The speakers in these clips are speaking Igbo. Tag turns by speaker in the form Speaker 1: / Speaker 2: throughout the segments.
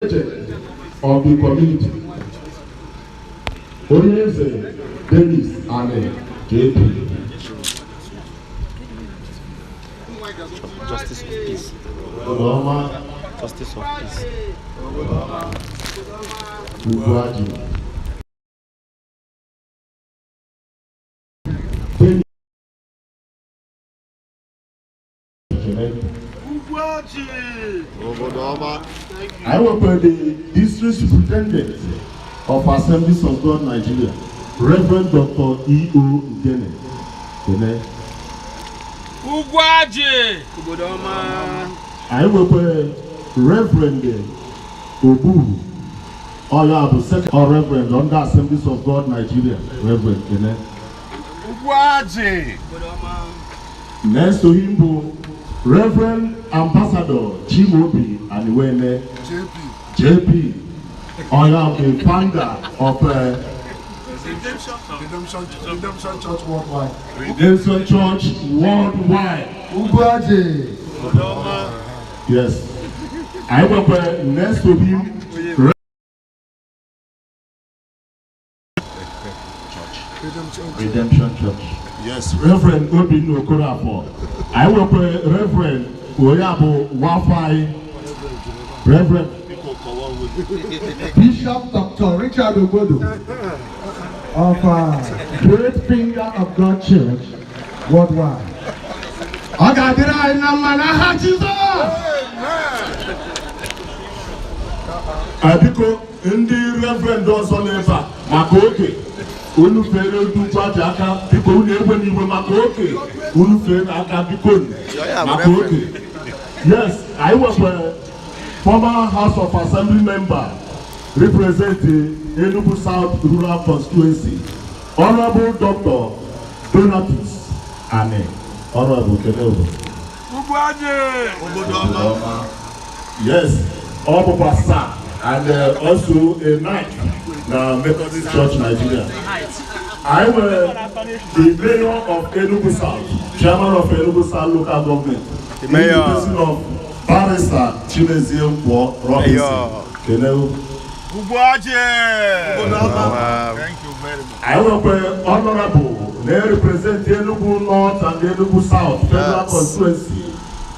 Speaker 1: of the community. Oyeze Dennis and JP.
Speaker 2: Justice of peace. Justice of peace.
Speaker 1: Ugwuaji. I work with the district superintendent of Assemblies of God Nigeria, Reverend Dr. E.O. Igwe.
Speaker 3: Ugwuaji.
Speaker 1: I work with Reverend Obu, or second or Reverend under Assemblies of God Nigeria, Reverend
Speaker 3: Ugwuaji.
Speaker 1: Next to him, Reverend Ambassador Chimobi Aniwene JP, the founder of Redemption Church Worldwide. Redemption Church Worldwide. Ugwuaji. Yes. I work next to him. Redemption Church. Yes, Reverend Obinu Okorafo. I work with Reverend Oyabo Wafai. Reverend Bishop Dr. Richard Obodo of Great Finger of God Church Worldwide. Ogadira Inamana Jesus. Abiko Indi Reverend Dozoneva Makoke. Unu fere Ugwuaji aka biko unu egbe n'iwe maka oke unu fere aka biko maka oke. Yes, I was a former House of Assembly member representing Enugu South Rural Constituency. Honorable Dr. Donatus Ane. Honorable Kenewo.
Speaker 3: Ugwuaji.
Speaker 1: Yes, Honorable Pastor and also a knight. Now, Methodist Church Nigeria. I was the mayor of Enugu South, chairman of Enugu South local government, the mayor of Barrister Chimezie Robinson.
Speaker 3: Ugwuaji. Thank you very much.
Speaker 1: I was honorable. They represent Enugu North and Enugu South federal constituency.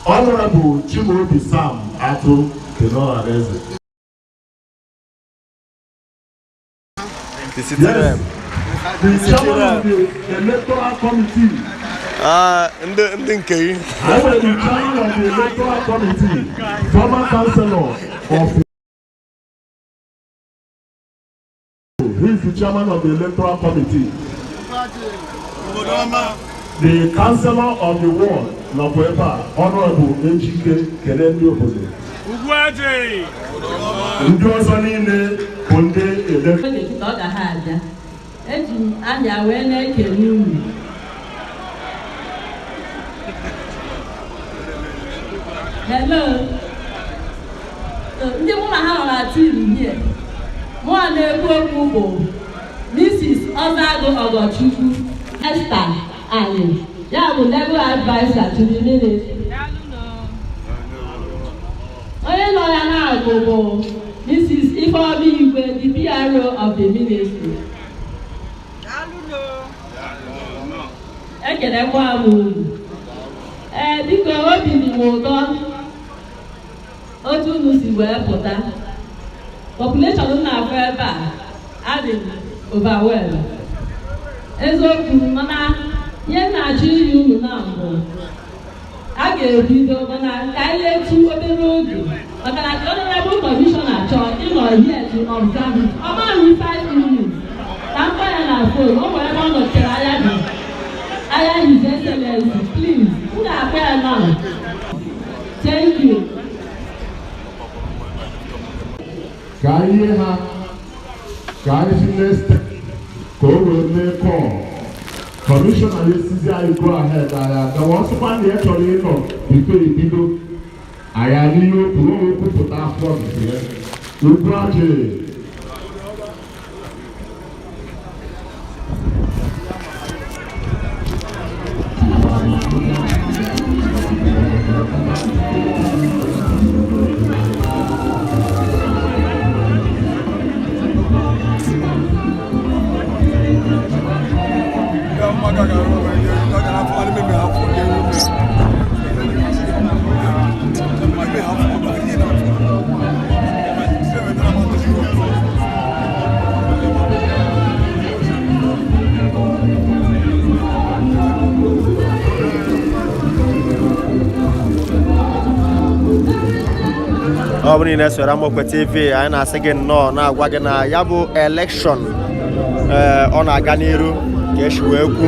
Speaker 1: Honorable Chimobi Sam Ato Keno Areze.
Speaker 2: The
Speaker 1: chairman of the electoral committee.
Speaker 2: I
Speaker 1: am the chairman of the electoral committee, former councillor of. He is the chairman of the electoral committee. The councillor of the ward, Napoeba, Honorable NGK Kenemi Obodo.
Speaker 3: Ugwuaji.
Speaker 4: Hello. Ndị mụ na ha nọ na TV here. Mụ na-ekwu okwu bụ Mrs. Ozago Ogochukwu Esther Ali. Ya bụ legal advisor to the ministry. Onye nọ ya na-agụ bụ Mrs. Igwe, the PRO of the ministry. Ekelekwa m unu. Biko obi dị m ụtọ otu unu si wee pụta. Population na-afọ ebe a adị overwhelmed. Eziokwu mana ihe na-achọ iyi unu na mbụ a ga-ebido mana ka anyị etu obere oge maka na honorable commissioner chọrọ ịnọ here to observe it. Ọ maghị 5 minutes ka mkpa ya na phone o nwere ebe ọ nọchere anya dị anya his excellency please m ga-akpọ ya now. Thank you.
Speaker 1: Ka ihe ha ka anyị si next ka o wee mee call. Commissioner esizi anyị go ahead anyị agawa ọsọkwa na ya chọrọ ịnọ biko ebido anyị n'ihe okwu o kwupụta afọ nke ya. Ugwuaji.
Speaker 2: ọ bụrụ na esoro Amokwe TV anyị na-asị gị nnọọ na-agwa gị na ya bụ elekshọn ọ na-aga n'iru ka esi wee kwu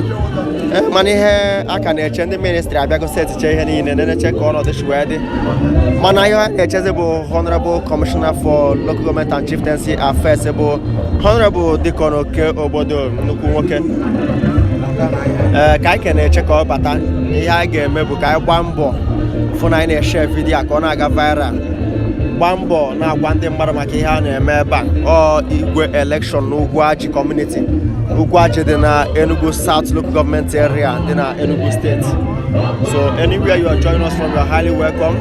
Speaker 2: mana ihe aka na-eche ndị ministri abịago setiche ihe niile na-eche ka ọnọdụ si wee dị mana ihe na-echezi bụ Honorable Commissioner for Local Government and Chieftaincy Affairs bụ Honorable Dikon Oke obodo nnukwu nwoke ka anyị na-eche ka ọ bata ihe anyị ga-eme bụ ka anyị gbaa mbọ fụ na anyị na-eshe vidiyo ka ọ na-aga viral gbaa mbọ na-agwa ndị mmadụ maka ihe a na-eme ebe a ọ Igwe election na Ugwuaji community Ugwuaji dị na Enugu South Local Government Area dị na Enugu State. So anywhere you are joining us from, you are highly welcome.